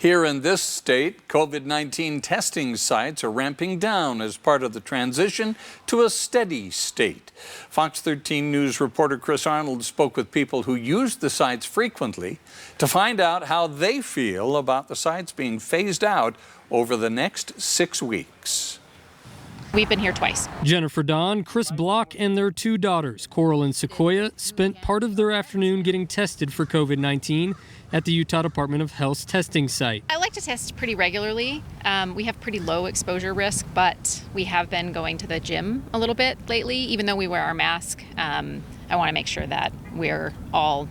Here in this state, COVID-19 testing sites are ramping down as part of the transition to a steady state. Fox 13 News reporter Chris Arnold spoke with people who use the sites frequently to find out how they feel about the sites being phased out over the next 6 weeks. We've been here twice. Jennifer Dawn, Chris Block, and their two daughters, Coral and Sequoia, spent part of their afternoon getting tested for COVID-19 at the Utah Department of Health's testing site. I like to test pretty regularly. We have pretty low exposure risk, but we have been going to the gym a little bit lately. Even though we wear our mask, I want to make sure that we're all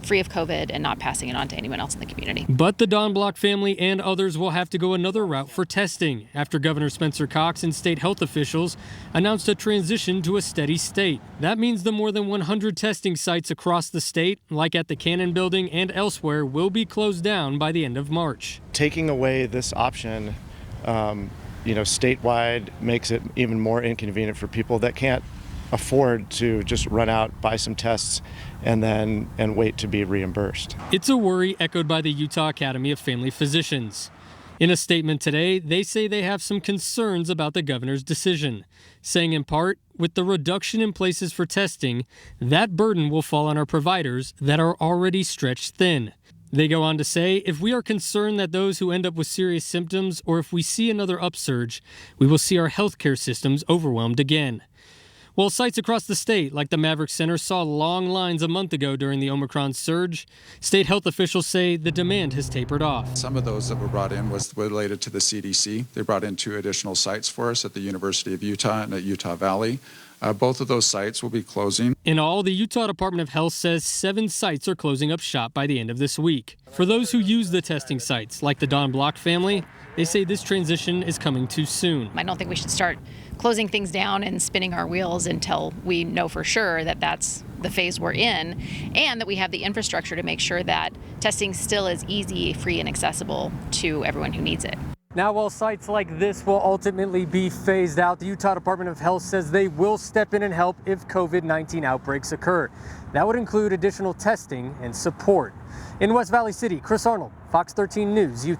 free of COVID and not passing it on to anyone else in the community. But the Dawn Block family and others will have to go another route for testing after Governor Spencer Cox and state health officials announced a transition to a steady state. That means the more than 100 testing sites across the state, like at the Cannon Building and elsewhere, will be closed down by the end of March. Taking away this option, statewide makes it even more inconvenient for people that can't afford to just run out, buy some tests, and wait to be reimbursed. It's a worry echoed by the Utah Academy of Family Physicians. In a statement today, they say they have some concerns about the governor's decision, saying in part, with the reduction in places for testing, that burden will fall on our providers that are already stretched thin. They go on to say, if we are concerned that those who end up with serious symptoms or if we see another upsurge, we will see our healthcare systems overwhelmed again. While sites across the state, like the Maverick Center, saw long lines a month ago during the Omicron surge, state health officials say the demand has tapered off. Some of those that were brought in was related to the CDC. They brought in 2 additional sites for us at the University of Utah and at Utah Valley. Both of those sites will be closing. In all, the Utah Department of Health says 7 sites are closing up shop by the end of this week. For those who use the testing sites, like the Dawn Block family, they say this transition is coming too soon. I don't think we should start closing things down and spinning our wheels until we know for sure that that's the phase we're in, and that we have the infrastructure to make sure that testing still is easy, free, and accessible to everyone who needs it. Now, while sites like this will ultimately be phased out, the Utah Department of Health says they will step in and help if COVID-19 outbreaks occur. That would include additional testing and support. In West Valley City, Chris Arnold, Fox 13 News, Utah.